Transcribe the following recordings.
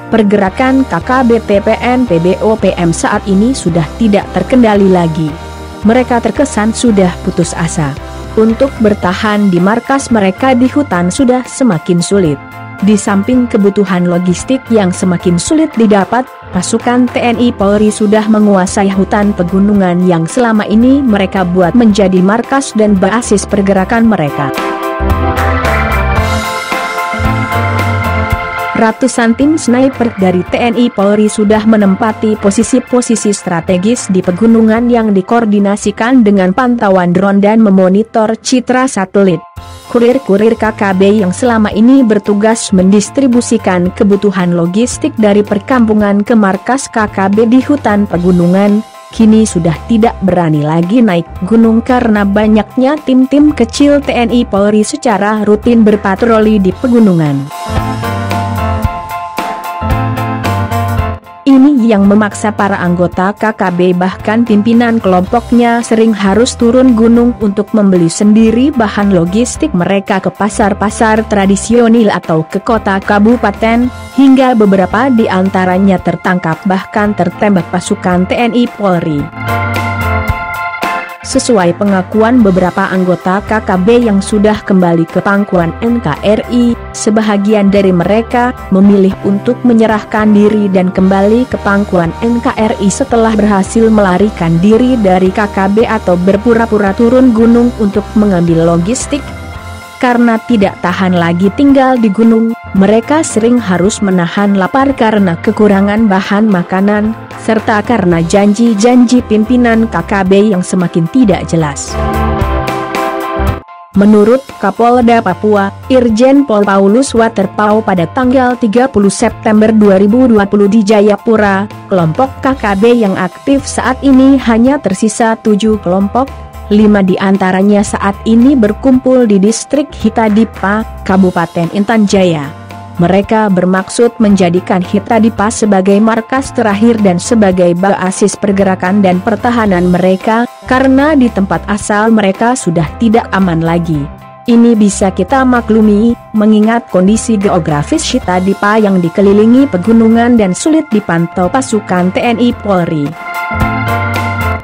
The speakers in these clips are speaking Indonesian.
pergerakan KKB TPN PB/OPM saat ini sudah tidak terkendali lagi. Mereka terkesan sudah putus asa. Untuk bertahan di markas mereka di hutan sudah semakin sulit. Di samping kebutuhan logistik yang semakin sulit didapat, pasukan TNI Polri sudah menguasai hutan pegunungan yang selama ini mereka buat menjadi markas dan basis pergerakan mereka. Ratusan tim sniper dari TNI Polri sudah menempati posisi-posisi strategis di pegunungan yang dikoordinasikan dengan pantauan drone dan memonitor citra satelit. Kurir-kurir KKB yang selama ini bertugas mendistribusikan kebutuhan logistik dari perkampungan ke markas KKB di hutan pegunungan, kini sudah tidak berani lagi naik gunung karena banyaknya tim-tim kecil TNI Polri secara rutin berpatroli di pegunungan. Ini yang memaksa para anggota KKB bahkan pimpinan kelompoknya sering harus turun gunung untuk membeli sendiri bahan logistik mereka ke pasar-pasar tradisional atau ke kota kabupaten, hingga beberapa di antaranya tertangkap bahkan tertembak pasukan TNI Polri. Sesuai pengakuan beberapa anggota KKB yang sudah kembali ke pangkuan NKRI, sebahagian dari mereka memilih untuk menyerahkan diri dan kembali ke pangkuan NKRI setelah berhasil melarikan diri dari KKB atau berpura-pura turun gunung untuk mengambil logistik. Karena tidak tahan lagi tinggal di gunung, mereka sering harus menahan lapar karena kekurangan bahan makanan, serta karena janji-janji pimpinan KKB yang semakin tidak jelas. Menurut Kapolda Papua, Irjen Pol Paulus Waterpau pada tanggal 30 September 2020 di Jayapura, kelompok KKB yang aktif saat ini hanya tersisa 7 kelompok, 5 di antaranya saat ini berkumpul di distrik Hitadipa, Kabupaten Intan Jaya. Mereka bermaksud menjadikan Hitadipa sebagai markas terakhir dan sebagai basis pergerakan dan pertahanan mereka, karena di tempat asal mereka sudah tidak aman lagi. Ini bisa kita maklumi, mengingat kondisi geografis Hitadipa yang dikelilingi pegunungan dan sulit dipantau pasukan TNI Polri.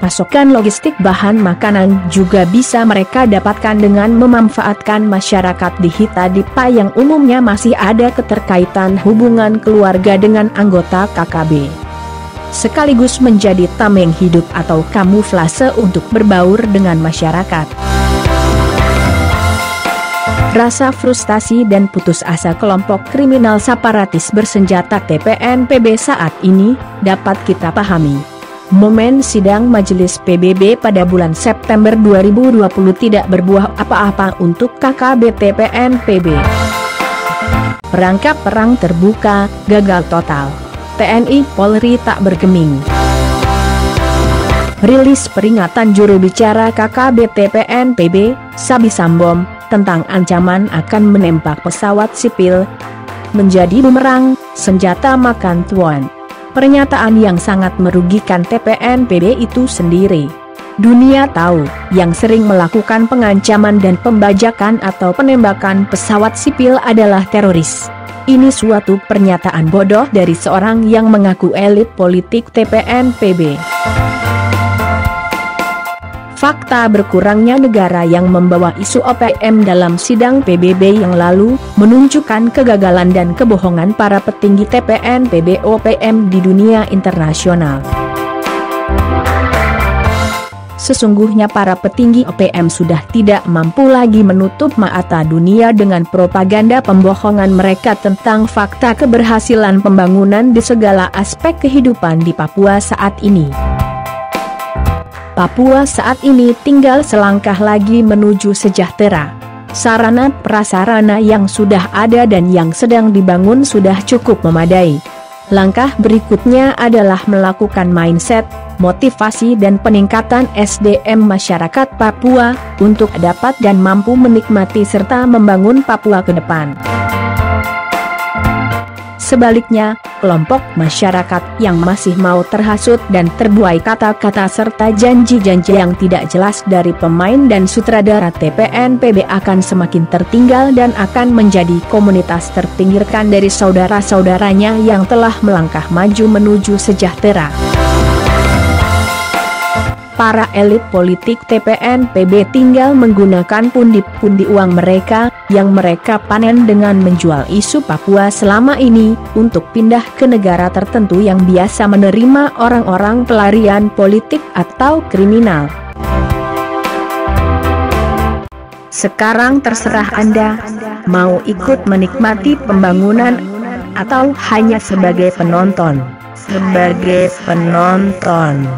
Pasokan logistik bahan makanan juga bisa mereka dapatkan dengan memanfaatkan masyarakat di Hitadipa yang umumnya masih ada keterkaitan hubungan keluarga dengan anggota KKB. Sekaligus menjadi tameng hidup atau kamuflase untuk berbaur dengan masyarakat. Rasa frustasi dan putus asa kelompok kriminal separatis bersenjata TPN PB saat ini dapat kita pahami. Momen sidang Majelis PBB pada bulan September 2020 tidak berbuah apa-apa untuk KKB TPN PB. Perangkap perang terbuka, gagal total. TNI Polri tak bergeming. Rilis peringatan juru bicara KKB TPN PB, Sabi Sambom, tentang ancaman akan menembak pesawat sipil menjadi bumerang, senjata makan tuan. Pernyataan yang sangat merugikan TPN PB itu sendiri. Dunia tahu, yang sering melakukan pengancaman dan pembajakan atau penembakan pesawat sipil adalah teroris. Ini suatu pernyataan bodoh dari seorang yang mengaku elit politik TPN PB. Fakta berkurangnya negara yang membawa isu OPM dalam sidang PBB yang lalu, menunjukkan kegagalan dan kebohongan para petinggi TPN PB OPM di dunia internasional. Sesungguhnya para petinggi OPM sudah tidak mampu lagi menutup mata dunia dengan propaganda pembohongan mereka tentang fakta keberhasilan pembangunan di segala aspek kehidupan di Papua saat ini. Papua saat ini tinggal selangkah lagi menuju sejahtera. Sarana prasarana yang sudah ada dan yang sedang dibangun sudah cukup memadai. Langkah berikutnya adalah melakukan mindset, motivasi dan peningkatan SDM masyarakat Papua untuk dapat dan mampu menikmati serta membangun Papua ke depan. Sebaliknya, kelompok masyarakat yang masih mau terhasut dan terbuai kata-kata serta janji-janji yang tidak jelas dari pemain dan sutradara TPN PB akan semakin tertinggal dan akan menjadi komunitas terpinggirkan dari saudara-saudaranya yang telah melangkah maju menuju sejahtera. Para elit politik TPN PB tinggal menggunakan pundi-pundi uang mereka, yang mereka panen dengan menjual isu Papua selama ini, untuk pindah ke negara tertentu yang biasa menerima orang-orang pelarian politik atau kriminal. Sekarang terserah Anda, mau ikut menikmati pembangunan, atau hanya sebagai penonton. Sebagai penonton.